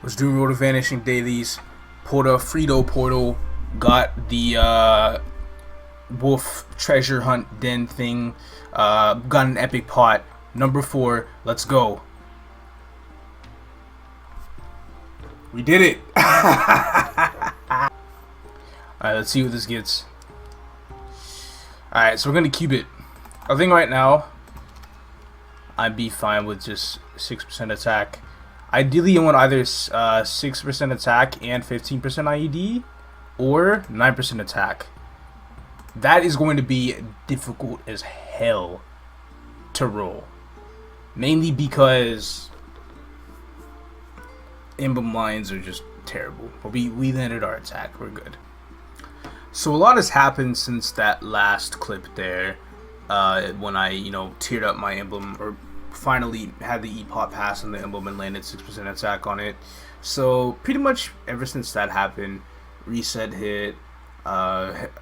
Was doing Road to Vanishing dailies, pulled a Frito portal, got the wolf treasure hunt den thing, got an epic pot. Number 4, let's go. We did it! Alright, let's see what this gets. Alright, so we're gonna cube it. I think right now, I'd be fine with just 6% attack. Ideally, you want either 6% attack and 15% IED, or 9% attack. That is going to be difficult as hell to roll. Mainly because Emblem lines are just terrible. But we landed our attack, we're good. So a lot has happened since that last clip there, when I, tiered up my Emblem, or finally had the E-Pot pass on the Emblem and landed 6% attack on it. So pretty much ever since that happened, reset hit,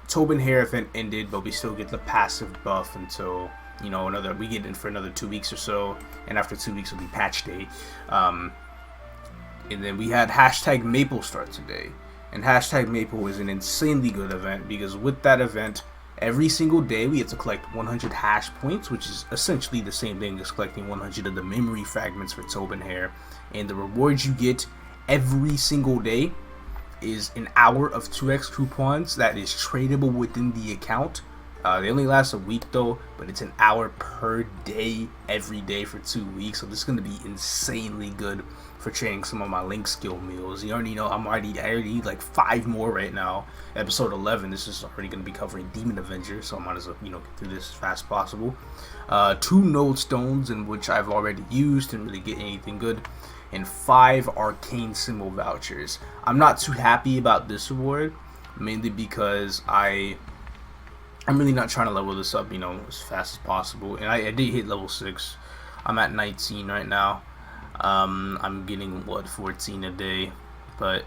Tobin Hair event ended, but we still get the passive buff until, we get in for another 2 weeks or so, and after 2 weeks will be patch day. And then we had hashtag Maple start today. And hashtag Maple is an insanely good event because with that event, every single day we have to collect 100 hash points, which is essentially the same thing as collecting 100 of the memory fragments for Tobin Hair. And the rewards you get every single day is an hour of 2x coupons that is tradable within the account. They only last a week though, but it's an hour per day every day for 2 weeks, so this is going to be insanely good for trading some of my link skill meals. You already know I already need like 5 more right now. Episode 11, this is already going to be covering Demon Avenger, so I might as well get through this as fast as possible. 2 node stones, in which I've already used, didn't really get anything good, and 5 arcane symbol vouchers. I'm not too happy about this award, mainly because I'm really not trying to level this up, as fast as possible. And I did hit level 6. I'm at 19 right now. I'm getting, 14 a day. But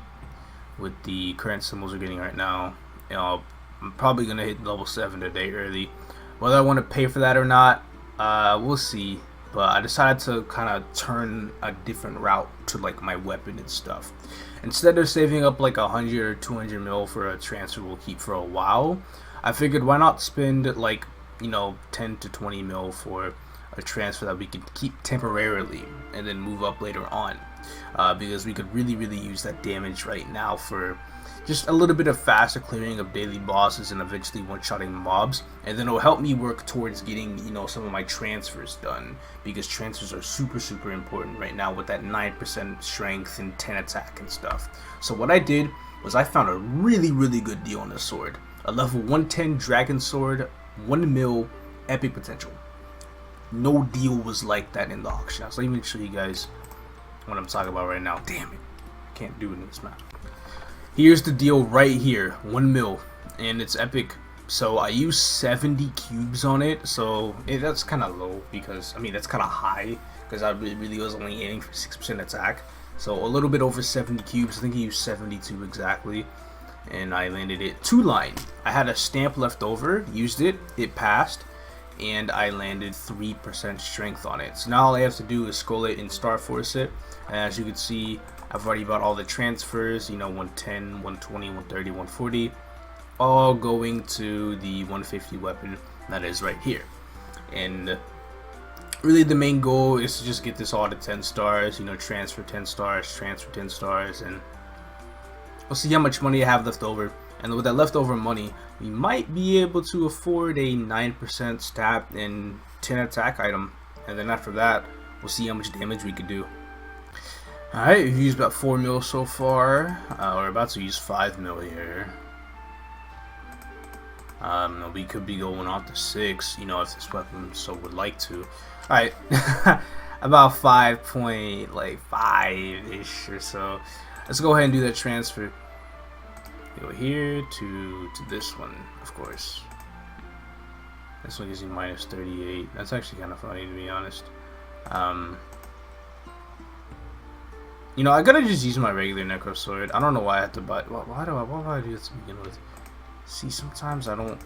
with the current symbols we're getting right now, I'm probably going to hit level 7 a day early. Whether I want to pay for that or not, we'll see. But I decided to kind of turn a different route to like my weapon and stuff. Instead of saving up like 100 or 200 mil for a transfer we'll keep for a while, I figured why not spend like 10 to 20 mil for a transfer that we can keep temporarily and then move up later on, because we could really use that damage right now for just a little bit of faster clearing of daily bosses and eventually one-shotting mobs, and then it'll help me work towards getting some of my transfers done, because transfers are super important right now with that 9% strength and 10 attack and stuff. So what I did was I found a really good deal on this sword. A level 110 dragon sword, 1 mil epic potential. No deal was like that in the auction house. Let me show you guys what I'm talking about right now. Damn it, I can't do it in this map. Here's the deal right here, 1 mil, and it's epic. So I used 70 cubes on it, so that's kind of low because, that's kind of high because I really was only aiming for 6% attack. So a little bit over 70 cubes, I think I used 72 exactly. And I landed it 2 line. I had a stamp left over, used it, it passed, and I landed 3% strength on it. So now all I have to do is scroll it and Star Force it. And as you can see, I've already bought all the transfers, 110, 120, 130, 140, all going to the 150 weapon that is right here. And really the main goal is to just get this all to 10 stars, transfer 10 stars, transfer 10 stars, and we'll see how much money I have left over. And with that leftover money, we might be able to afford a 9% stat and 10 attack item. And then after that, we'll see how much damage we could do. Alright, we've used about 4 mil so far. We're about to use 5 mil here. We could be going on to 6, if this weapon so would like to. Alright, about 5.5-ish or so. Let's go ahead and do that transfer. Go here to this one, of course. This one gives you minus 38. That's actually kind of funny, to be honest. I gotta just use my regular necro sword. I don't know why I have to buy. Why do I do this to begin with? See, sometimes I don't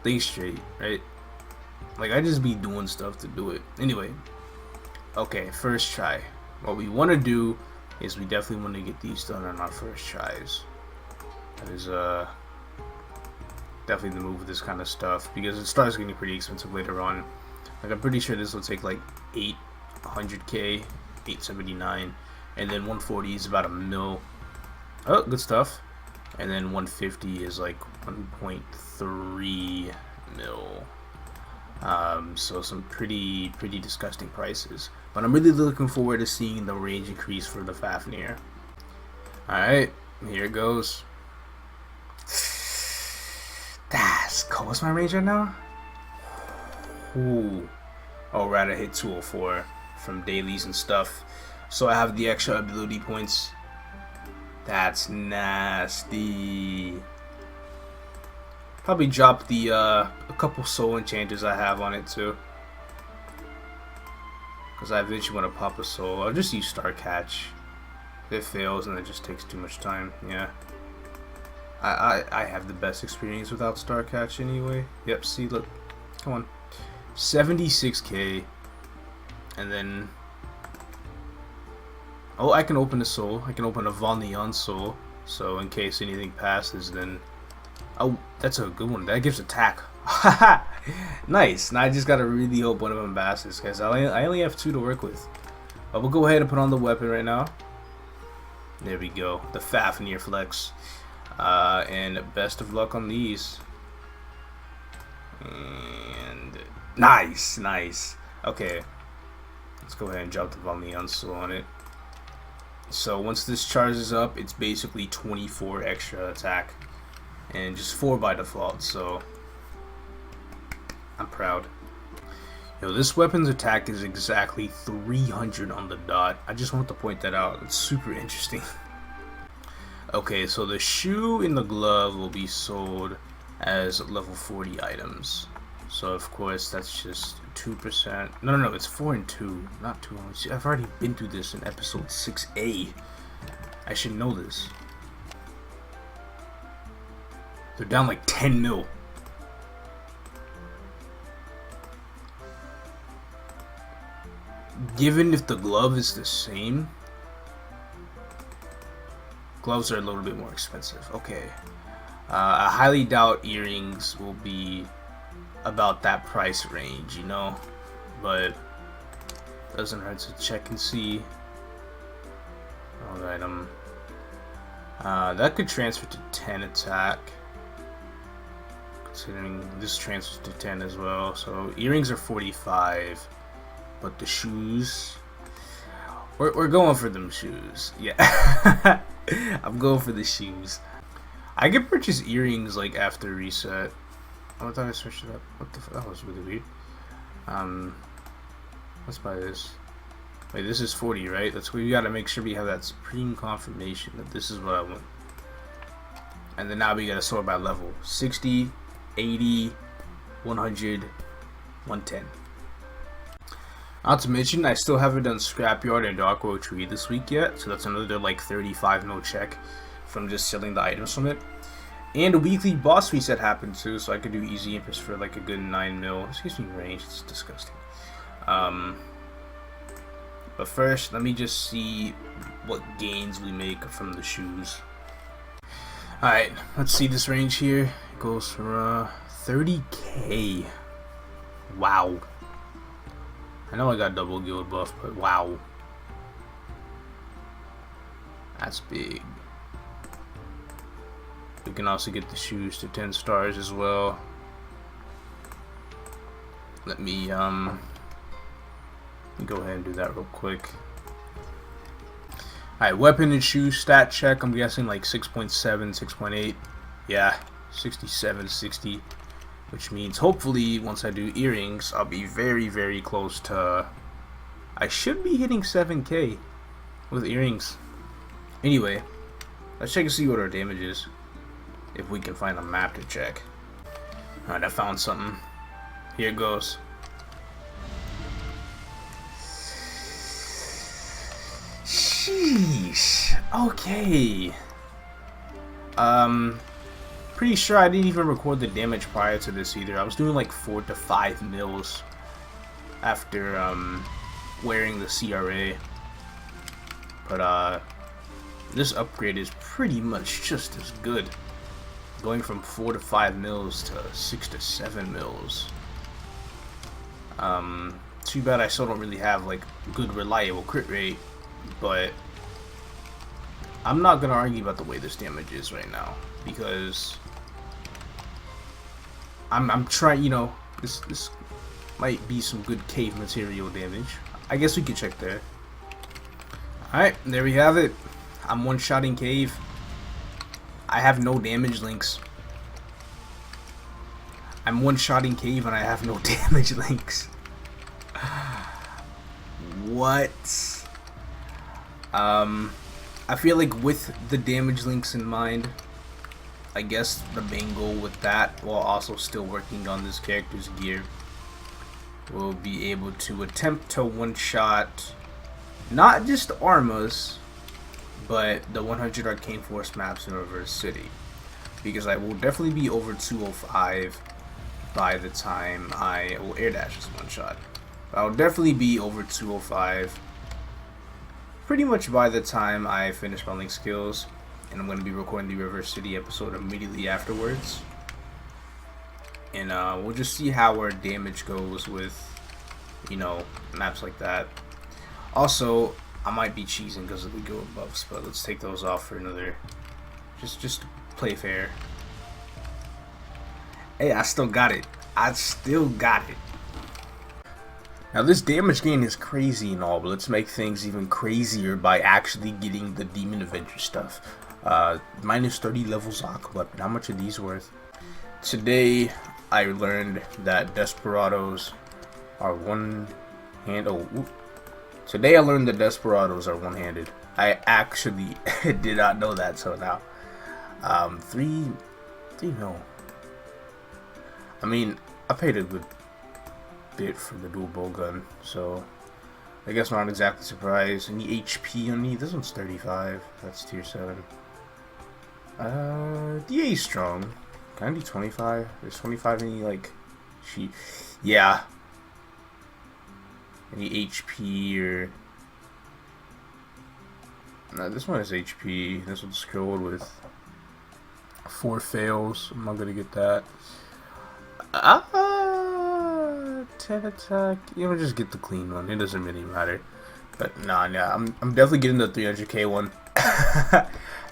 think straight, right? Like, I just be doing stuff to do it. Anyway, okay, first try. What we want to do is we definitely want to get these done on our first tries. That is definitely the move with this kind of stuff, because it starts getting pretty expensive later on. Like, I'm pretty sure this will take like 800k, 879, and then 140 is about a mil. Oh, good stuff. And then 150 is like 1.3 mil. So some pretty disgusting prices. But I'm really looking forward to seeing the range increase for the Fafnir. Alright, here it goes. That's cool. What's my range right now? Ooh. Oh, right, I hit 204 from dailies and stuff. So I have the extra ability points. That's nasty. Probably drop the a couple soul enchanters I have on it too, because I eventually want to pop a soul. I'll just use Star Catch. If it fails and it just takes too much time, yeah. I have the best experience without Star Catch anyway. Yep, see, look, come on, 76k, and then oh, I can open a soul. I can open a Valneon soul, so in case anything passes, then oh, that's a good one. That gives attack. Nice. Now I just gotta really hope one of them passes, because I only have 2 to work with. But we'll go ahead and put on the weapon right now. There we go. The Fafnir flex. And best of luck on these. And nice. Okay. Let's go ahead and drop the Valneon soul on it. So once this charges up, it's basically 24 extra attack. And just 4 by default, so I'm proud. Yo, this weapon's attack is exactly 300 on the dot. I just want to point that out. It's super interesting. Okay, so the shoe and the glove will be sold as level 40 items. So of course that's just 2%. No, it's 4 and 2, not 2. I've already been through this in episode 6A. I should know this. They're down like 10 mil. Given if the glove is the same, gloves are a little bit more expensive. Okay. I highly doubt earrings will be about that price range, you know? But doesn't hurt to check and see. Alright, that could transfer to 10 attack. Considering this transfers to 10 as well. So earrings are 45, but the shoes, we're going for them shoes. Yeah. I'm going for the shoes. I can purchase earrings like after reset. Oh, I thought I switched it up. What the fuck? That was really weird. Let's buy this. Wait, this is 40, right? That's we gotta make sure we have that supreme confirmation that this is what I want. And then now we gotta sort by level. 60, 80, 100, 110. Not to mention, I still haven't done Scrapyard and Dark Road Tree this week yet, so that's another like 35 mil check from just selling the items from it. And a weekly boss reset happened too, so I could do easy impress for like a good 9 mil. Excuse me, range, it's disgusting. But first, let me just see what gains we make from the shoes. Alright, let's see this range here. It goes for 30k. Wow. I know I got double guild buff, but wow. That's big. We can also get the shoes to 10 stars as well. Let me go ahead and do that real quick. Alright, weapon and shoe stat check. I'm guessing like 6.7, 6.8. Yeah, 67, 60. Which means hopefully once I do earrings, I'll be very close to... I should be hitting 7k with earrings. Anyway, let's check and see what our damage is. If we can find a map to check. Alright, I found something. Here it goes. Sheesh. Okay. Pretty sure I didn't even record the damage prior to this either. I was doing like 4 to 5 mils after wearing the CRA. But this upgrade is pretty much just as good. Going from 4 to 5 mils to 6 to 7 mils. Too bad I still don't really have like good reliable crit rate, but I'm not gonna argue about the way this damage is right now, because I'm trying, you know, this might be some good cave material damage. I guess we could check there. Alright, there we have it. I'm one-shotting cave. I have no damage links. I'm one-shotting cave and I have no damage links. What? I feel like with the damage links in mind, I guess the main goal with that, while also still working on this character's gear, will be able to attempt to one-shot not just Armas, but the 100 Arcane Force maps in Reverse City, because I will definitely be over 205 by the time I will air dash this one shot. I'll definitely be over 205 pretty much by the time I finish my link skills, and I'm going to be recording the Reverse City episode immediately afterwards, and we'll just see how our damage goes with, you know, maps like that. Also, I might be cheesing because of the go buffs, but let's take those off for another. Just play fair. Hey, I still got it. I still got it. Now this damage gain is crazy and all, but let's make things even crazier by actually getting the Demon Avenger stuff. Minus 30 levels Aqua weapon. How much are these worth? Today I learned that Desperados are Today I learned that Desperados are one-handed. I actually did not know that till now. 3 mil. I mean, I paid a good bit for the dual bow gun, so I guess I'm not exactly surprised. Any HP on me? This one's 35. That's tier 7. DA is strong. Can I do 25? Is 25 any like sheet? Yeah. Any HP or no? This one is HP. This one's scrolled with 4 fails. I'm not gonna get that. 10 attack. You know, just get the clean one. It doesn't really matter. But nah. I'm definitely getting the 300k one.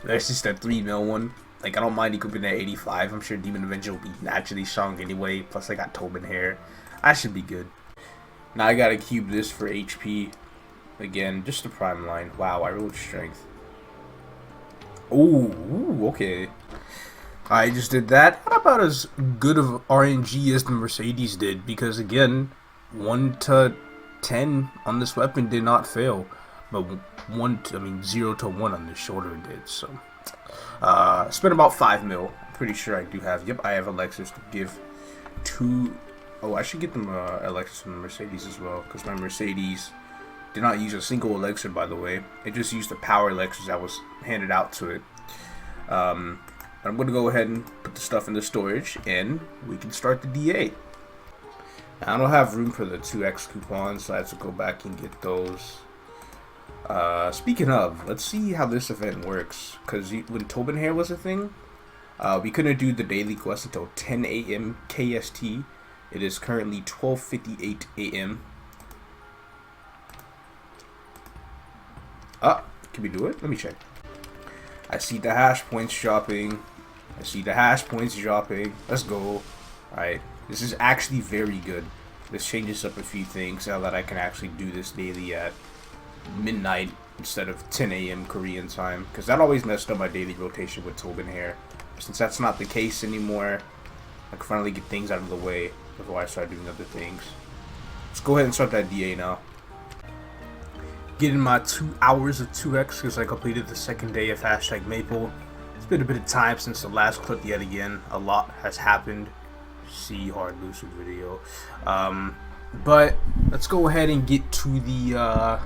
That's just a 3 mil one. Like, I don't mind equipping that 85. I'm sure Demon Avenger will be naturally strong anyway. Plus, I got Tobin hair. I should be good. Now I gotta cube this for HP. Again, just the prime line. Wow, I rolled strength. Ooh, okay. I just did that. Not about as good of RNG as the Mercedes did, because again, 1 to 10 on this weapon did not fail, but 0 to 1 on the shoulder did. So, spent about 5 mil. I'm pretty sure I do have. Yep, I have elixirs to give to. Oh, I should get them elixirs from the Mercedes as well, because my Mercedes did not use a single elixir, by the way. It just used the power elixirs that was handed out to it. I'm going to go ahead and put the stuff in the storage, and we can start the DA. Now, I don't have room for the 2x coupons, so I have to go back and get those. Speaking of, let's see how this event works, because when Tobin hair was a thing, we couldn't do the daily quest until 10 a.m. KST. It is currently 12:58 a.m. Can we do it? Let me check. I see the hash points dropping. Let's go. Alright. This is actually very good. This changes up a few things now that I can actually do this daily at midnight instead of 10 a.m. Korean time. Because that always messed up my daily rotation with Tobin hair. Since that's not the case anymore, I can finally get things out of the way before I start doing other things. Let's go ahead and start that DA now. Getting my 2 hours of 2x because I completed the second day of #Maple. It's been a bit of time since the last clip yet again. A lot has happened. See Hard Lucid video. But let's go ahead and get to the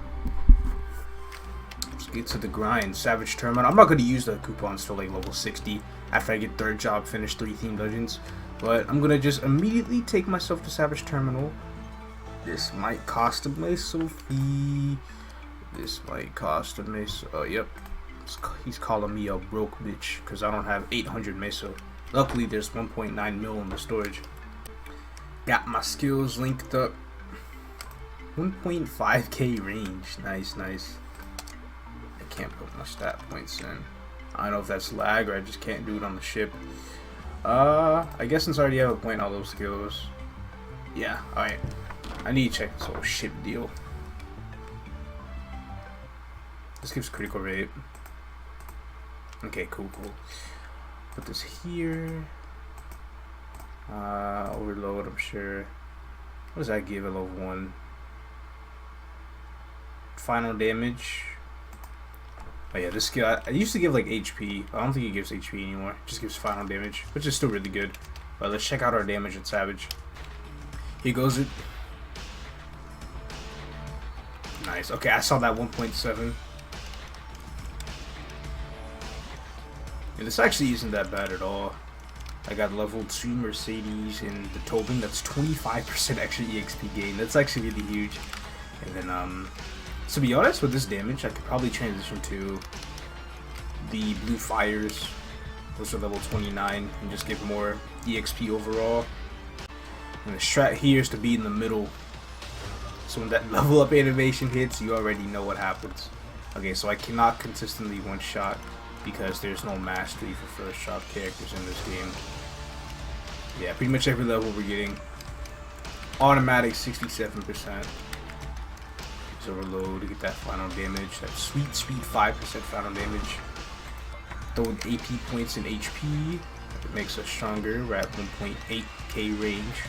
grind. Savage Tournament. I'm not going to use the coupons till like level 60 after I get third job, finish 3 theme dungeons. But I'm going to just immediately take myself to Savage Terminal. This might cost a myself fee. This might cost a miss. Oh, yep. He's calling me a broke bitch because I don't have 800 meso. Luckily, there's 1.9 mil in the storage. Got my skills linked up. 1.5k range. Nice, nice. I can't put my stat points in. I don't know if that's lag or I just can't do it on the ship. I guess since I already have a point in all those skills. Yeah, alright. I need to check this whole ship deal. This gives critical rate. Okay, cool. Put this here. Overload, I'm sure. What does that give at level 1? Final damage. Oh yeah, this skill, I used to give like HP. I don't think it gives HP anymore. It just gives final damage, which is still really good. But let's check out our damage at Savage. Here goes it. Nice. Okay, I saw that 1.7. And this actually isn't that bad at all. I got level 2 Mercedes and the Tobin. That's 25% extra EXP gain. That's actually really huge. And then, to be honest, with this damage, I could probably transition to the Blue Fires. Those are level 29 and just give more EXP overall. And the strat here is to be in the middle. So when that level up animation hits, you already know what happens. Okay, so I cannot consistently one-shot because there's no mastery for first shot characters in this game. Yeah, pretty much every level we're getting automatic 67%. Overload to get that final damage, that sweet 5% final damage. Throwing AP points and HP, it makes us stronger. We're at 1.8k range.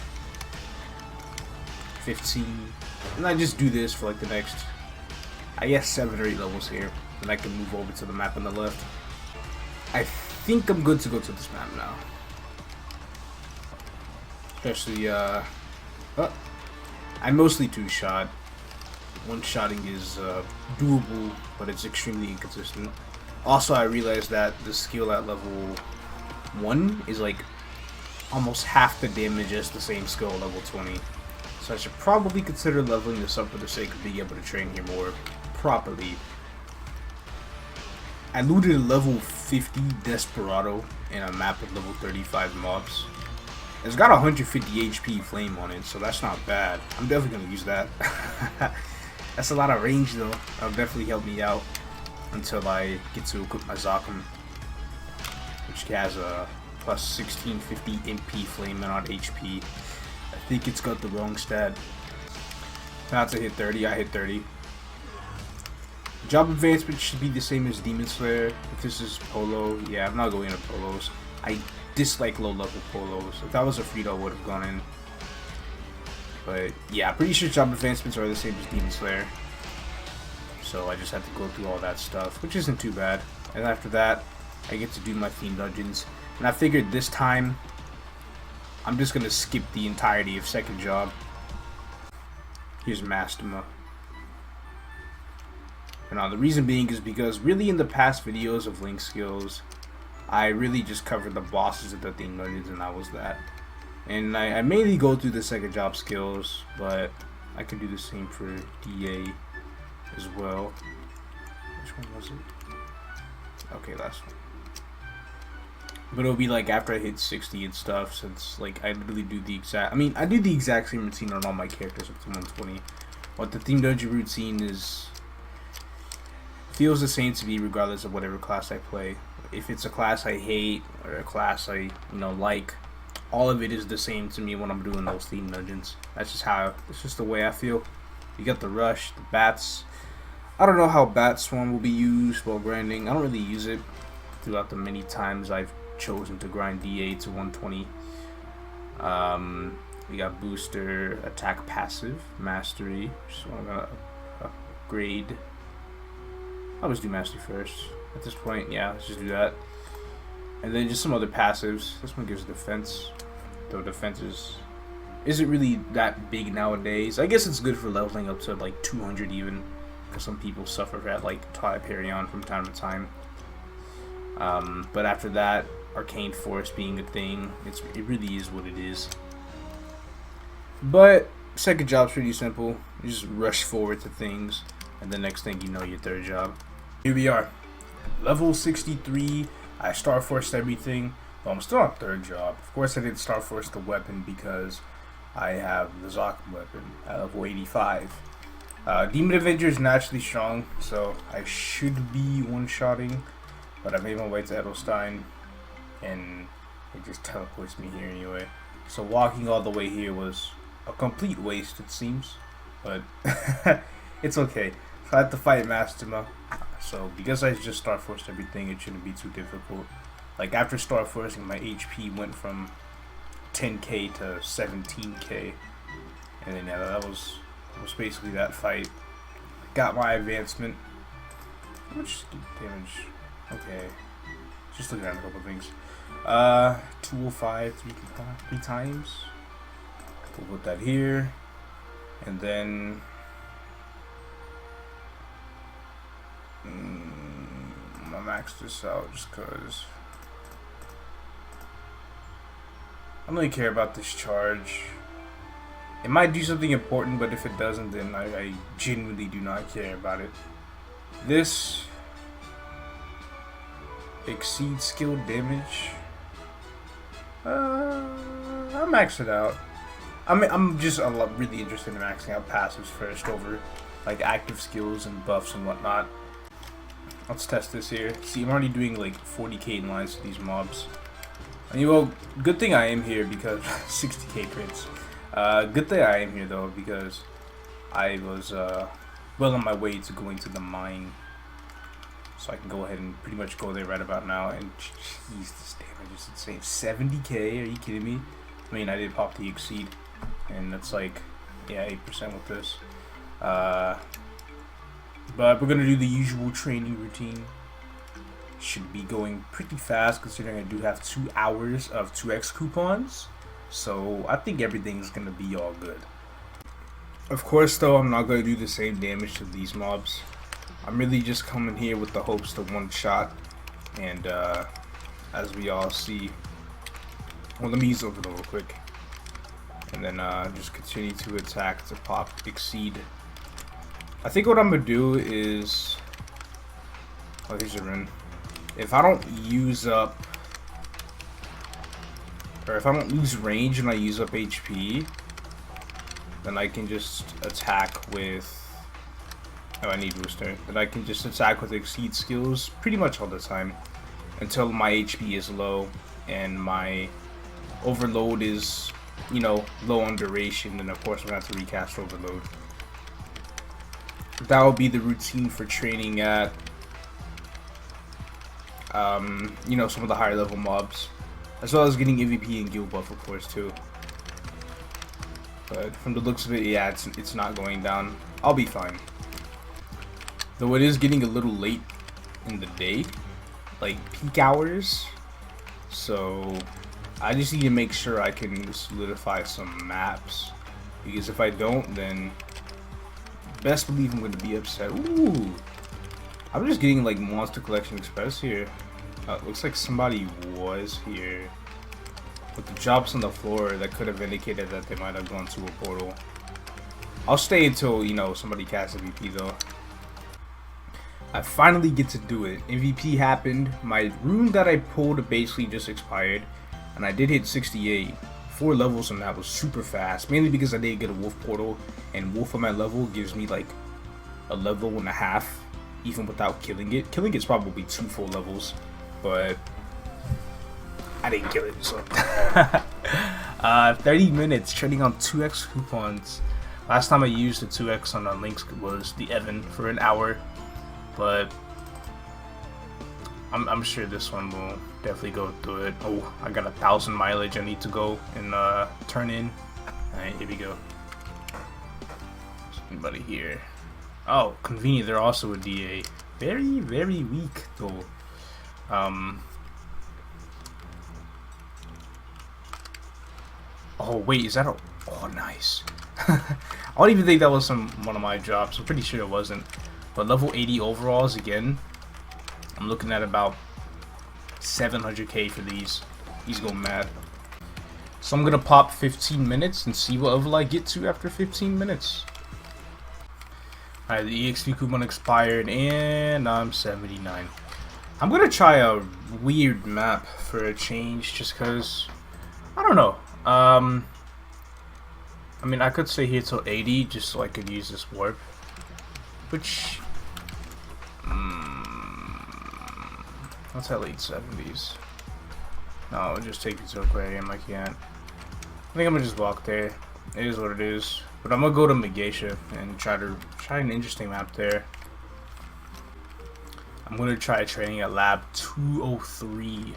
15, and I just do this for like the next, I guess 7 or 8 levels here, and I can move over to the map on the left. I think I'm good to go to this map now. Especially, I'm mostly 2-shot. One-shotting is doable, but it's extremely inconsistent. Also, I realized that the skill at level 1 is like almost half the damage as the same skill at level 20. So I should probably consider leveling this up for the sake of being able to train here more properly. I looted a level 50 Desperado in a map with level 35 mobs. It's got 150 HP flame on it, so that's not bad. I'm definitely going to use that. That's a lot of range though. That'll definitely help me out until I get to equip my Zakum, which has a plus 1650 MP flame and on HP. I think it's got the wrong stat. Not to hit 30, I hit 30. Job advancement should be the same as Demon Slayer. If this is Polo, yeah, I'm not going into Polos. I dislike low level Polos. If that was a Frito, I would have gone in. But yeah, pretty sure job advancements are the same as Demon Slayer. So I just have to go through all that stuff, which isn't too bad. And after that, I get to do my theme dungeons. And I figured this time, I'm just going to skip the entirety of second job. Here's Mastema. And the reason being is because really in the past videos of Link skills, I really just covered the bosses of the theme dungeons and that was that. And I mainly go through the second job skills, but I can do the same for DA as well. Which one was it? Okay, last one. But it'll be like after I hit 60 and stuff, since like I literally do the exact, I mean, I do the exact same routine on all my characters up to 120. But the theme dungeon routine feels the same to me regardless of whatever class I play. If it's a class I hate or a class I like, all of it is the same to me when I'm doing those theme dungeons. That's just the way I feel. You got the rush, the bats. I don't know how Bat Swarm will be used while grinding. I don't really use it throughout the many times I've chosen to grind DA to 120. We got booster, attack passive, mastery, so I'm gonna upgrade. I'll just do mastery first. At this point, yeah, let's just do that. And then just some other passives. This one gives defense, though defense isn't really that big nowadays. I guess it's good for leveling up to like 200 even, because some people suffer at like Twilight Perion from time to time. But after that, Arcane Force being a thing, it really is what it is. But second job's pretty simple. You just rush forward to things, and the next thing you know, your third job. Here we are, level 63. I Star Forced everything, but I'm still on third job. Of course, I didn't Star Force the weapon because I have the Zoc weapon at level 85. Demon Avenger is naturally strong, so I should be one-shotting, but I made my way to Edelstein, and it just teleports me here anyway. So walking all the way here was a complete waste, it seems, but it's okay. So I had to fight Mastema, so because I just Star Forced everything, it shouldn't be too difficult. Like after Star Forcing, my HP went from 10k to 17k, and then yeah, that was basically that fight. Got my advancement. How much damage? Okay, just looking at a couple things. 205 three times. We'll put that here, and then I'm gonna max this out just cause I don't really care about this charge. It might do something important, but if it doesn't, then I genuinely do not care about it. This exceeds skill damage. I'll max it out. I'm just really interested in maxing out passives first over like active skills and buffs and whatnot. Let's test this here. See, I'm already doing like 40k in lines to these mobs. And well, good thing I am here because 60k crits. Good thing I am here though because I was well on my way to going to the mine, so I can go ahead and pretty much go there right about now. And jeez, this damage is insane. 70k? Are you kidding me? I mean, I did pop the exceed, and that's like, yeah, 8% with this. But we're gonna do the usual training routine. Should be going pretty fast considering I do have 2 hours of 2x coupons. So I think everything's gonna be all good. Of course though, I'm not gonna do the same damage to these mobs. I'm really just coming here with the hopes to one shot. And as we all see, well, let me use over real quick. And then just continue to attack to pop exceed. I think what I'm gonna do is, oh, here's a run. If I don't use up, or if I don't lose range and I use up HP, then I can just attack with, oh, I need booster. Then I can just attack with exceed skills pretty much all the time until my HP is low and my overload is, you know, low on duration. Then of course I'm gonna have to recast overload. That will be the routine for training at you know, some of the higher level mobs, as well as getting MVP and guild buff, of course, too. But from the looks of it, yeah, it's not going down. I'll be fine. Though it is getting a little late in the day, like peak hours, so I just need to make sure I can solidify some maps, because if I don't, then best believe I'm going to be upset. Ooh, I'm just getting like Monster Collection Express here. Looks like somebody was here with the drops on the floor that could have indicated that they might have gone to a portal. I'll stay until, you know, somebody casts MVP though. I finally get to do it. MVP happened. My rune that I pulled basically just expired, and I did hit 68. 4 levels on that was super fast, mainly because I did get a wolf portal, and wolf on my level gives me like a level and a half even without killing it. Killing it's probably 2 full levels, but I didn't kill it, so 30 minutes trading on 2x coupons. Last time I used the 2x on links was the Evan for an hour, but I'm sure this one will definitely go through it. Oh, I got 1,000 mileage I need to go and turn in. Alright, here we go. There's anybody here? Oh, convenient, they're also a DA. Very, very weak though. Oh wait, is that a, oh nice. I don't even think that was one of my drops. I'm pretty sure it wasn't. But level 80 overalls again. I'm looking at about 700k for these. He's going mad. So I'm gonna pop 15 minutes and see what level I get to after 15 minutes. Alright, the EXP coupon expired, and I'm 79. I'm gonna try a weird map for a change, just cause I don't know. I mean, I could stay here till 80 just so I could use this warp, which that's at late 70s. No, it'll just take me to Aquarium. I can't. I think I'm gonna just walk there. It is what it is. But I'm gonna go to Megatia and try an interesting map there. I'm gonna try training at lab 203.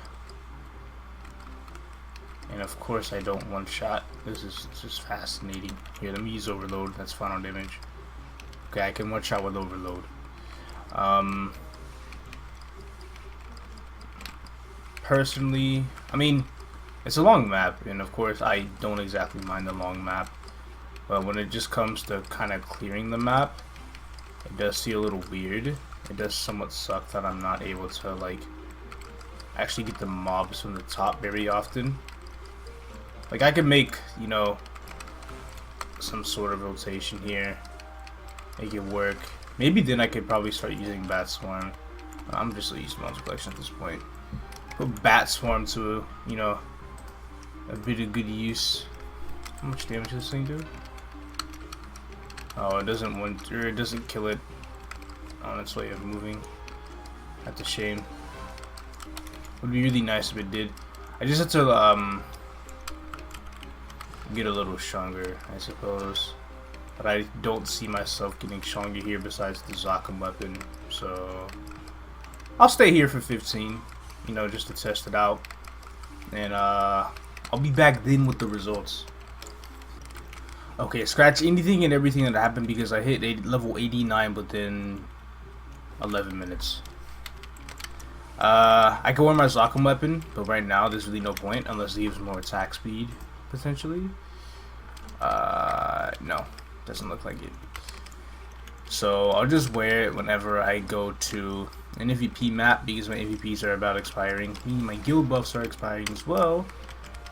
And of course I don't one shot. This is just fascinating. Here, let me use overload. That's final damage. Okay, I can one shot with overload. Personally, I mean, it's a long map, and of course I don't exactly mind the long map. But when it just comes to kind of clearing the map, it does feel a little weird. It does somewhat suck that I'm not able to like actually get the mobs from the top very often. Like I could make, you know, some sort of rotation here, make it work. Maybe then I could probably start using Bat Swarm. I'm just using multiplication at this point. Put Bat Swarm to, you know, a bit of good use. How much damage does this thing do? Oh, it doesn't kill it on its way of moving. That's a shame. Would be really nice if it did. I just have to get a little stronger, I suppose. But I don't see myself getting stronger here besides the Zakum weapon. So I'll stay here for 15, you know, just to test it out. And I'll be back then with the results. Okay, scratch anything and everything that happened because I hit level 89 within 11 minutes. I can wear my Zakum weapon, but right now there's really no point unless it gives more attack speed, potentially. No, doesn't look like it. So I'll just wear it whenever I go to an MVP map because my MVPs are about expiring, meaning my guild buffs are expiring as well,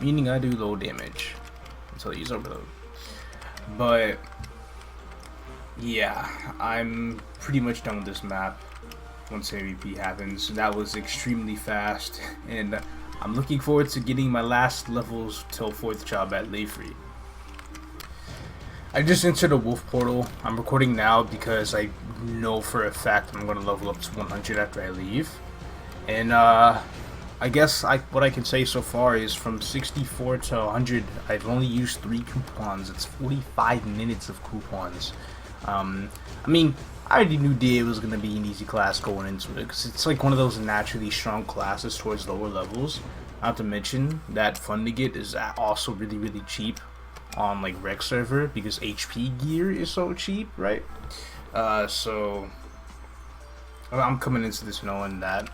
meaning I do low damage until I use overload. But yeah, I'm pretty much done with this map once MVP happens. That was extremely fast, and I'm looking forward to getting my last levels till 4th job at Layfree. I just entered a wolf portal. I'm recording now because I know for a fact I'm going to level up to 100 after I leave. And I guess what I can say so far is from 64 to 100, I've only used 3 coupons. It's 45 minutes of coupons. I mean, I already knew DA was going to be an easy class going into it because it's like one of those naturally strong classes towards lower levels. Not to mention that Fun to Get is also really, really cheap on like rec server because HP gear is so cheap, right? So I'm coming into this knowing that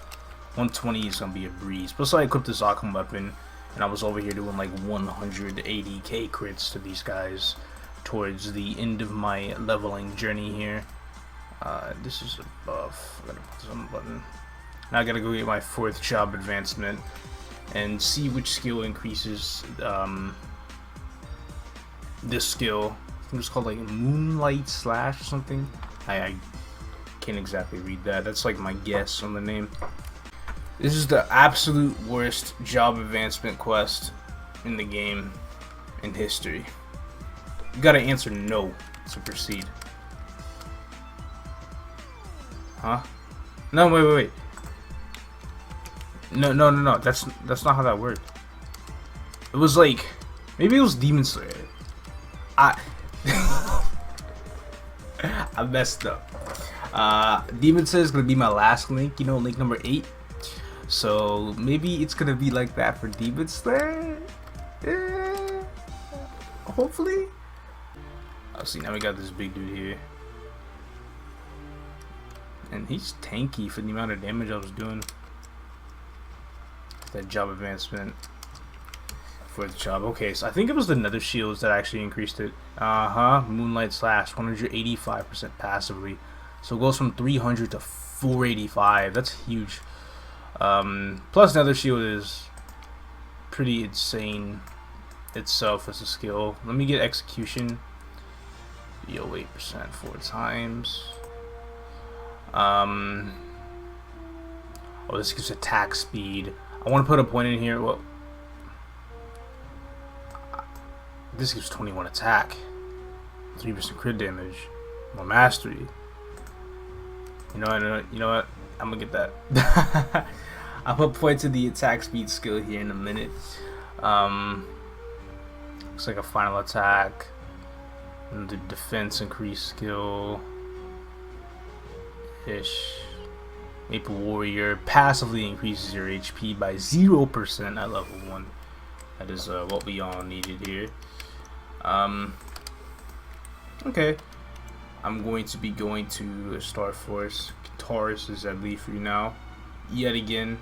120 is gonna be a breeze. Plus I equipped the Zakum weapon and I was over here doing like 180k crits to these guys towards the end of my leveling journey here. This is a buff. I gotta put this on the button. Now I gotta go get my 4th job advancement and see which skill increases this skill. I think it's called like Moonlight Slash or something. I can't exactly read that. That's like my guess on the name. This is the absolute worst job advancement quest in the game in history. You gotta answer no to proceed. Huh? No, wait. No. That's not how that worked. It was like maybe it was Demon Slayer. I messed up. Demon Slayer is gonna be my last link. You know, link number 8. So maybe it's gonna be like that for Demon Slayer. Hopefully. Oh, see, now we got this big dude here, and he's tanky for the amount of damage I was doing. That job advancement for the job. Okay, so I think it was the Nether Shields that actually increased it. Moonlight Slash, 185% passively. So it goes from 300 to 485. That's huge. Plus Nether Shield is pretty insane itself as a skill. Let me get Execution. Heal 8% 4 times. Oh, this gives attack speed. I want to put a point in here. Well, this gives 21 attack, 3% crit damage, more mastery. You know what? I'm gonna get that. I'm gonna point to the attack speed skill here in a minute. Looks like a final attack. And the defense increase skill. Ish. Maple Warrior passively increases your HP by 0% at level 1. That is what we all needed here. Okay. I'm going to be going to Star Force. Taurus is at lead for you now. Yet again.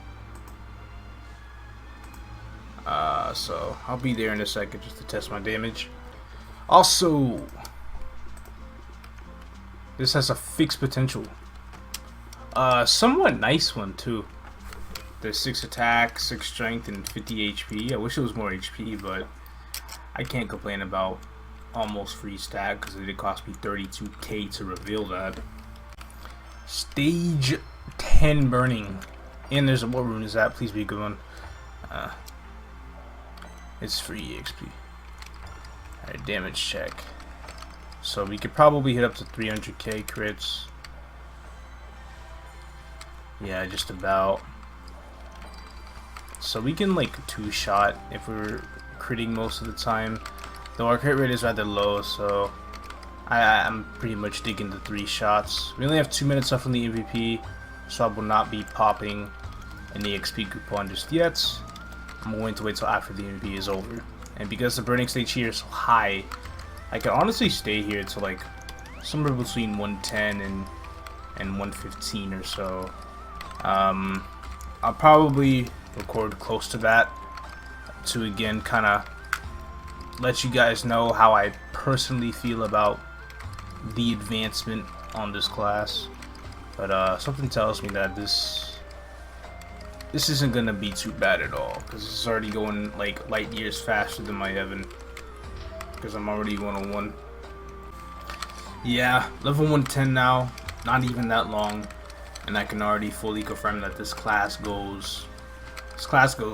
So I'll be there in a second just to test my damage. Also, this has a fixed potential. Somewhat nice one too. There's 6 attack, 6 strength, and 50 HP. I wish it was more HP, but I can't complain about almost free stat because it did cost me 32k to reveal that. Stage 10 burning. And there's a what rune is that? Please be a good one. It's free EXP. Alright, damage check. So we could probably hit up to 300k crits. Yeah, just about. So we can like 2-shot if we're critting most of the time. Though our crit rate is rather low, so I'm pretty much digging the 3 shots. We only have 2 minutes left on the MVP, so I will not be popping an EXP coupon just yet. I'm going to wait till after the MVP is over. And because the burning stage here is so high, I can honestly stay here to like somewhere between 110 and 115 or so. I'll probably record close to that to again kind of let you guys know how I personally feel about the advancement on this class. But something tells me that this isn't gonna be too bad at all, because it's already going like light years faster than my Evan, because I'm already 101. Yeah, level 110 now, not even that long, and I can already fully confirm that this class goes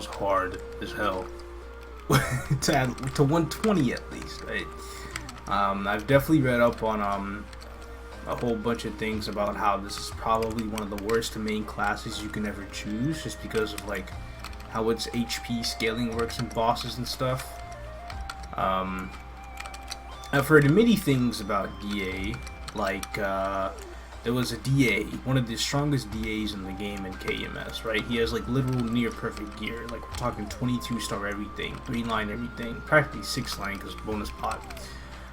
hard as hell. to 120 at least, right? I've definitely read up on a whole bunch of things about how this is probably one of the worst main classes you can ever choose, just because of like how its HP scaling works in bosses and stuff. I've heard many things about DA, like there was a DA, one of the strongest DAs in the game in KMS, right? He has like literal near perfect gear, like we're talking 22-star everything, 3-line everything, practically 6-line because bonus pot.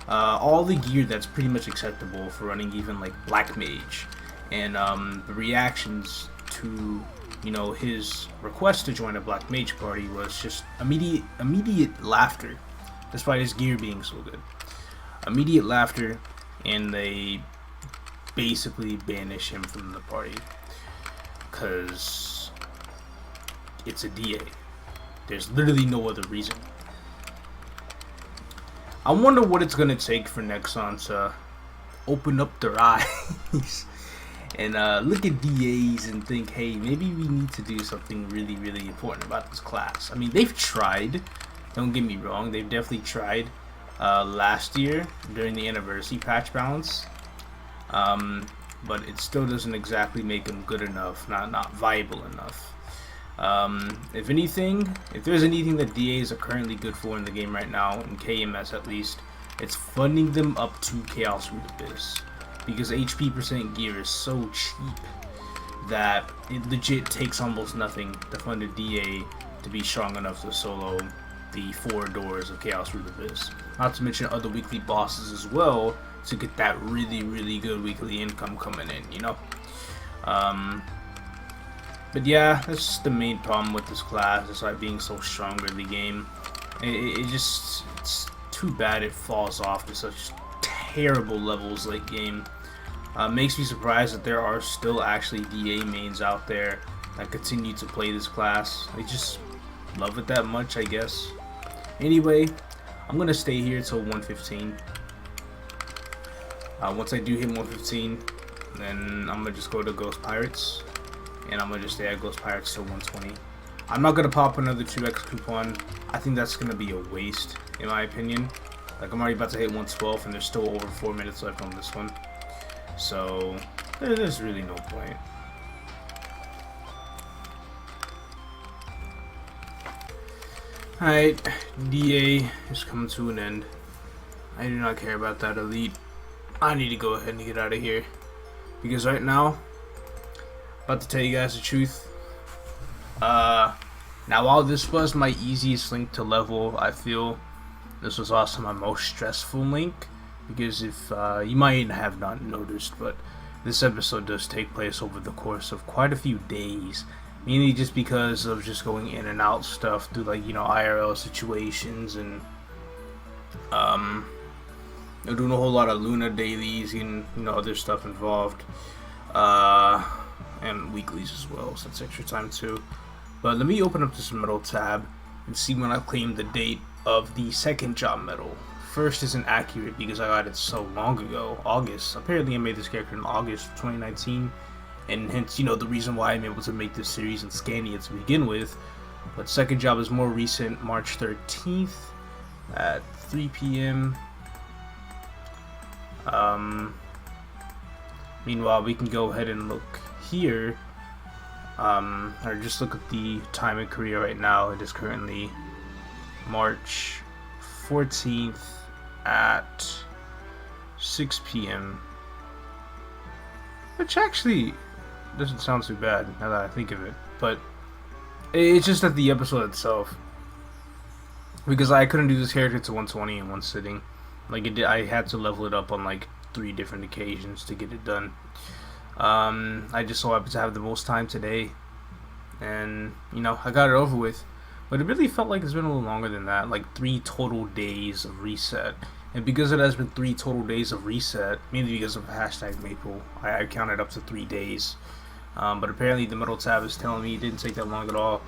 All the gear that's pretty much acceptable for running even like Black Mage, and the reactions to, you know, his request to join a Black Mage party was just immediate laughter, despite his gear being so good. Immediate laughter, and they basically banish him from the party because it's a DA. There's literally no other reason. I wonder what it's gonna take for Nexon to open up their eyes and look at DAs and think, hey, maybe we need to do something really, really important about this class. I mean, they've tried, don't get me wrong, they've definitely tried last year during the anniversary patch balance, but it still doesn't exactly make them good enough, not viable enough. If anything, if there's anything that DAs are currently good for in the game right now, in KMS at least, it's funding them up to Chaos Root Abyss, because HP percent gear is so cheap that it legit takes almost nothing to fund a DA to be strong enough to solo the 4 doors of Chaos Root Abyss. Not to mention other weekly bosses as well to get that really, really good weekly income coming in, you know? But yeah, that's just the main problem with this class, despite being so strong in the game. It's too bad it falls off to such terrible levels late game. Makes me surprised that there are still actually DA mains out there that continue to play this class. They just love it that much, I guess. Anyway, I'm gonna stay here till 115. Once I do hit 115, then I'm gonna just go to Ghost Pirates, and I'm gonna just stay at Ghost Pirates till 120. I'm not gonna pop another 2x coupon. I think that's gonna be a waste, in my opinion. Like, I'm already about to hit 112, and there's still over 4 minutes left on this one, so there's really no point. Alright, DA is coming to an end. I do not care about that elite. I need to go ahead and get out of here, because right now, about to tell you guys the truth. Now while this was my easiest link to level, I feel this was also my most stressful link, because if you might have not noticed, but this episode does take place over the course of quite a few days, mainly just because of just going in and out stuff through, like, you know, IRL situations, and doing a whole lot of Luna dailies and, you know, other stuff involved, and weeklies as well, so that's extra time too. But let me open up this medal tab and see when I claimed the date of the second job medal. First isn't accurate because I got it so long ago, August. Apparently I made this character in August 2019, and hence, you know, the reason why I'm able to make this series in Scania to begin with. But second job is more recent, March 13th at 3 p.m. Meanwhile, we can go ahead and look here, or just look at the time in Korea right now. It is currently March 14th at 6 p.m. which actually doesn't sound too bad now that I think of it, but it's just at the episode itself, because I couldn't do this character to 120 in one sitting. Like, I had to level it up on like 3 different occasions to get it done. I just so happened to have the most time today, and, you know, I got it over with. But it really felt like it's been a little longer than that, like 3 total days of reset. And because it has been 3 total days of reset, mainly because of hashtag Maple, I counted up to 3 days. But apparently the middle tab is telling me it didn't take that long at all.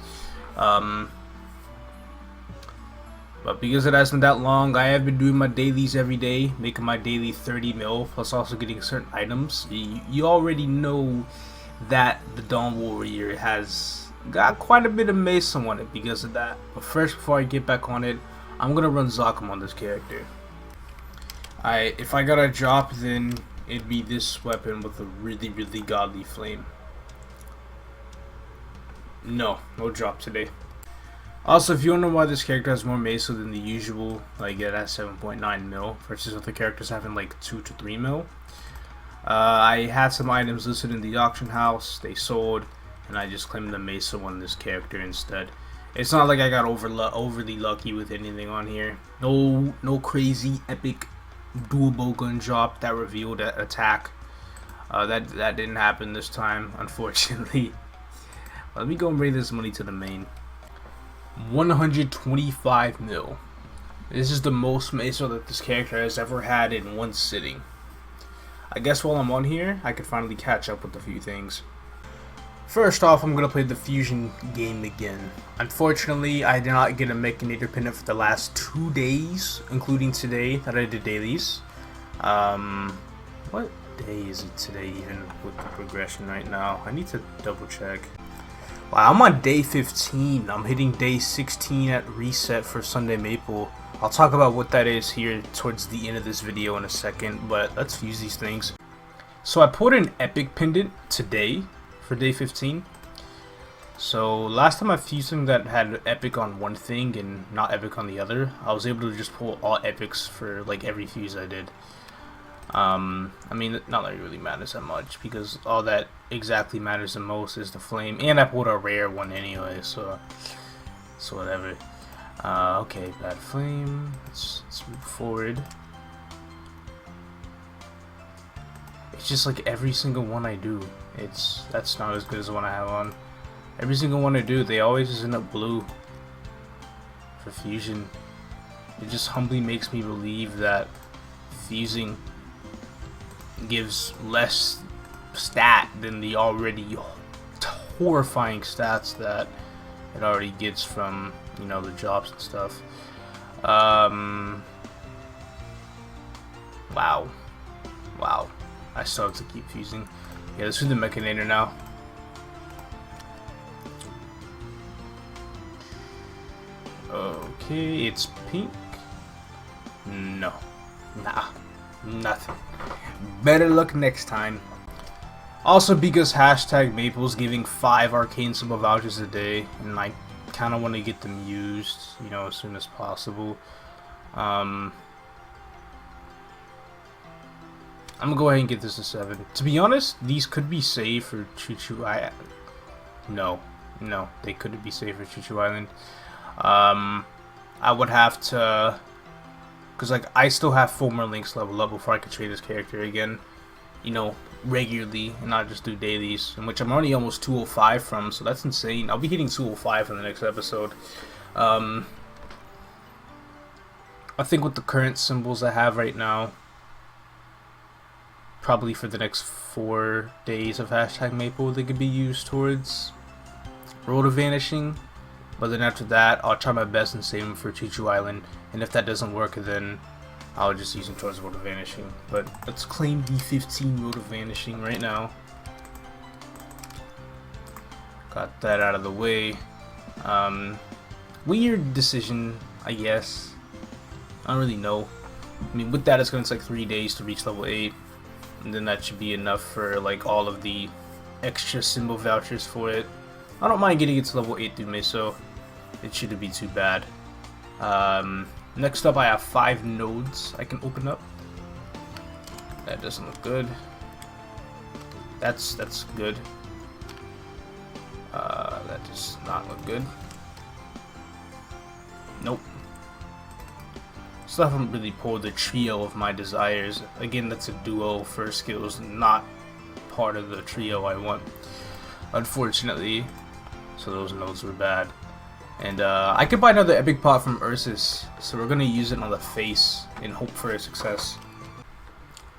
But because it has been that long, I have been doing my dailies every day, making my daily 30 mil, plus also getting certain items. You already know that the Dawn Warrior has got quite a bit of mace on it because of that. But first, before I get back on it, I'm going to run Zakum on this character. If I got a drop, then it'd be this weapon with a really, really godly flame. No drop today. Also, if you wonder why this character has more meso than the usual, like it has 7.9 mil versus other characters having like 2 to 3 mil. I had some items listed in the auction house, they sold, and I just claimed the meso on this character instead. It's not like I got overly lucky with anything on here. No crazy epic dual bow gun drop that revealed an attack. That didn't happen this time, unfortunately. Let me go and bring this money to the main. 125 mil. This is the most meso that this character has ever had in one sitting. I guess while I'm on here, I could finally catch up with a few things. First off, I'm gonna play the fusion game again. Unfortunately, I did not get a Mechanator pennant for the last 2 days, including today that I did dailies. What day is it today even with the progression right now? I need to double check. Wow, I'm on day 15. I'm hitting day 16 at reset for Sunday Maple. I'll talk about what that is here towards the end of this video in a second, but let's fuse these things. So I pulled an epic pendant today for day 15. So last time I fused something that had epic on one thing and not epic on the other, I was able to just pull all epics for like every fuse I did. I mean, not that it really matters that much, because all that exactly matters the most is the flame, and I pulled a rare one anyway, so whatever. Okay, bad flame. Let's move forward. It's just like every single one I do, that's not as good as the one I have on. Every single one I do, they always just end up blue for fusion. It just humbly makes me believe that fusing gives less stat than the already horrifying stats that it already gets from, you know, the jobs and stuff. Wow, Wow, I still have to keep fusing. Yeah, let's do the Mechanator now. Okay, it's pink. No. Nah. Nothing. Better luck next time. Also, because hashtag Maple's giving 5 arcane symbol vouchers a day, and I kind of want to get them used, you know, as soon as possible. I'm gonna go ahead and get this to 7. To be honest, these could be saved for Choo Choo Island. No, they couldn't be saved for Choo Choo Island. I would have to, cause like I still have 4 more links level up before I could trade this character again, you know, regularly and not just do dailies, in which I'm already almost 205 from, so that's insane. I'll be hitting 205 in the next episode. I think with the current symbols I have right now, probably for the next 4 days of hashtag Maple, they could be used towards Road of Vanishing. But then after that, I'll try my best and save them for Choo Choo Island. And if that doesn't work, then I'll just use them towards Road of Vanishing. But let's claim the 15 Road of Vanishing right now. Got that out of the way. Weird decision, I guess. I don't really know. I mean, with that, it's going to take 3 days to reach level 8. And then that should be enough for like all of the extra symbol vouchers for it. I don't mind getting it to level 8 through Meso. It shouldn't be too bad. Next up, I have 5 nodes I can open up. That doesn't look good. That's good. That does not look good. Nope. Still haven't really pulled the trio of my desires. Again, that's a duo for skills, not part of the trio I want, unfortunately. So those nodes were bad. And I could buy another epic pot from Ursus, so we're gonna use it on the face and hope for a success.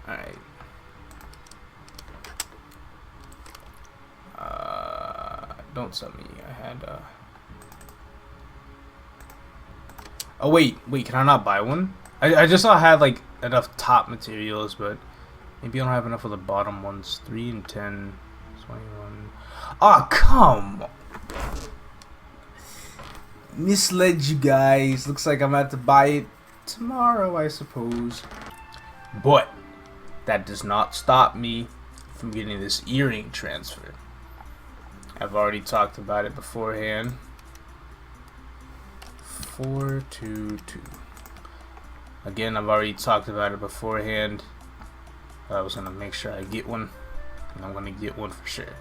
Alright. Don't sell me. I had oh wait, can I not buy one? I just saw I had like enough top materials, but maybe I don't have enough of the bottom ones. 3 and 10, 21. Oh, come on. Misled you guys. Looks like I'm about to buy it tomorrow, I suppose. But that does not stop me from getting this earring transfer. I've already talked about it beforehand. 422. Again, I've already talked about it beforehand. I was gonna make sure I get one, and I'm gonna get one for sure.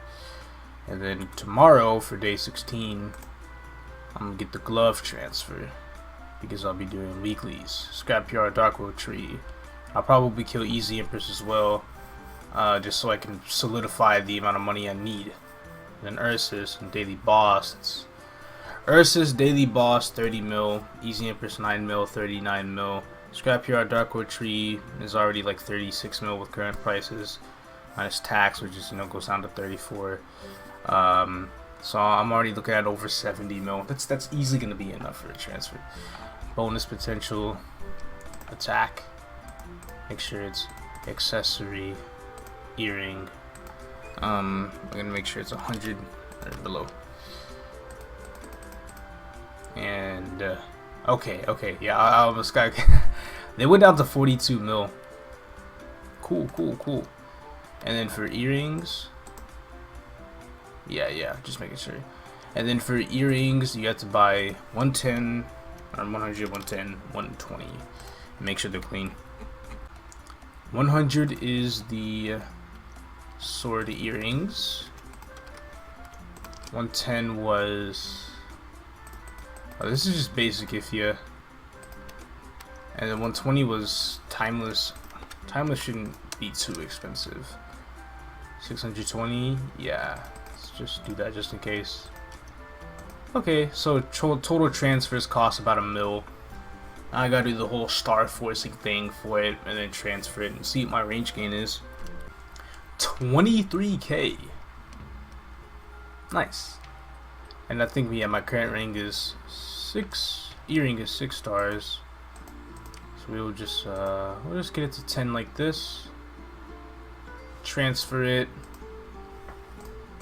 And then tomorrow for day 16, I'm gonna get the glove transfer because I'll be doing weeklies. Scrapyard, Darkwood Tree. I'll probably kill Easy Empress as well, just so I can solidify the amount of money I need. Then Ursus and Daily Boss. It's Ursus Daily Boss 30 mil, Easy Empress 9 mil, 39 mil. Scrapyard, Darkwood Tree is already like 36 mil with current prices, minus tax, which is, you know, goes down to 34. So I'm already looking at over 70 mil. That's easily gonna be enough for a transfer. Bonus potential, attack. Make sure it's accessory, earring. I'm gonna make sure it's 100 or below. And okay, yeah, I almost got. They went down to 42 mil. Cool. And then for earrings, yeah, just making sure. And then for earrings, you have to buy 110 or 100, 110, 120. Make sure they're clean. 100 is the sword earrings. 110 was. Oh, this is just basic Ifya. And then 120 was timeless. Timeless shouldn't be too expensive. 620, yeah. Let's just do that just in case. Okay, so total transfers cost about $1 mil. I gotta do the whole star forcing thing for it and then transfer it and see what my range gain is. 23k. Nice. And I think my current rank is 6. Earring is 6 stars. So we'll just get it to 10 like this. transfer it.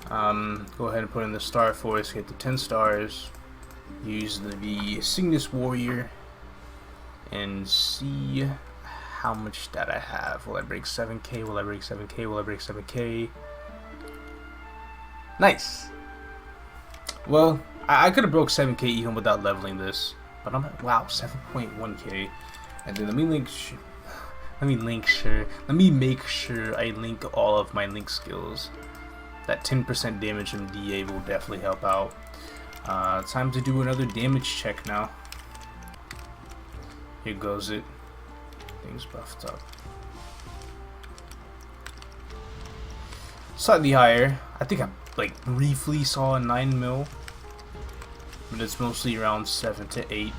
Go ahead and put in the Star Force, get the 10 stars, use the Cygnus Warrior, and see how much stat I have. Will I break 7k? Will I break 7k? Will I break 7k? Nice! Well, I could have broke 7k even without leveling this, but I'm at, wow, 7.1k. And then let me make sure I link all of my link skills. That 10% damage from DA will definitely help out. Time to do another damage check now. Here goes it. Things buffed up. Slightly higher. I think I like briefly saw a 9 mil, but it's mostly around 7 to 8.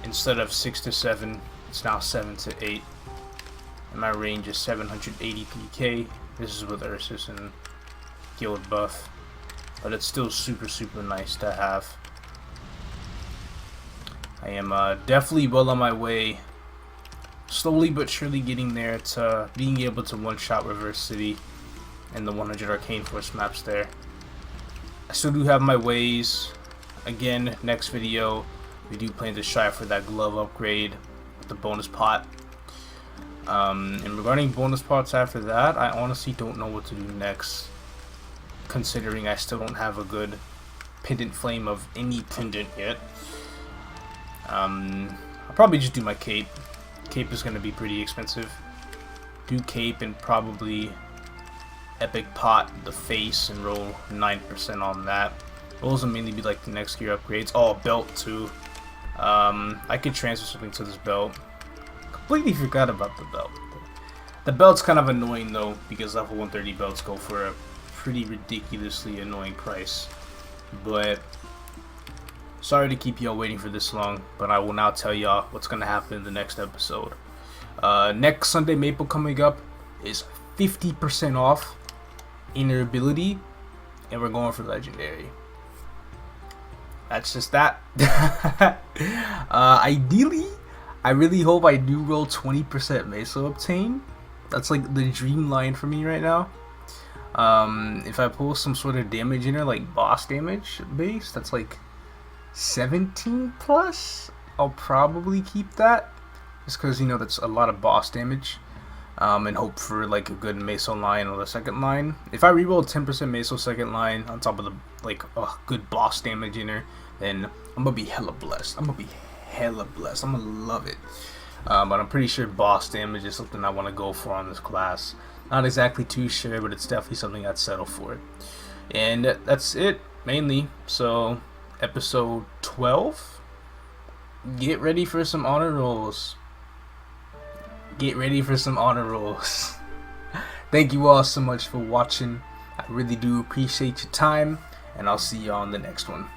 Instead of 6 to 7, it's now 7 to 8. And my range is 780 PK. This is with Ursus and guild buff, but it's still super nice to have. I am definitely well on my way, slowly but surely getting there to being able to one-shot Reverse City and the 100 Arcane Force maps there. I still do have my ways. Again, next video, we do plan to strive for that glove upgrade with the bonus pot. And regarding bonus pots after that, I honestly don't know what to do next, considering I still don't have a good pendant flame of any pendant yet. I'll probably just do my cape. Cape is going to be pretty expensive. Do cape and probably epic pot the face and roll 9% on that. Those will mainly be like the next gear upgrades. Oh, belt too. I could transfer something to this belt. Completely forgot about the belt. The belt's kind of annoying though, because level 130 belts go for a pretty ridiculously annoying price. But sorry to keep y'all waiting for this long, but I will now tell y'all what's gonna happen in the next episode. Next Sunday Maple coming up is 50% off inner ability, and we're going for legendary. That's just that. Ideally, I really hope I do roll 20% Meso obtain. That's like the dream line for me right now. If I pull some sort of damage in there, like boss damage base, that's like 17 plus, I'll probably keep that. Just because, you know, that's a lot of boss damage. And hope for like a good Meso line on the second line. If I reroll 10% Meso second line on top of the like good boss damage in there, then I'm gonna be hella blessed. I'm gonna love it. But I'm pretty sure boss damage is something I want to go for on this class. Not exactly too sure, but it's definitely something I'd settle for. And that's it mainly. So episode 12. Get ready for some honor rolls. Get ready for some honor rolls. Thank you all so much for watching. I really do appreciate your time, and I'll see you on the next one.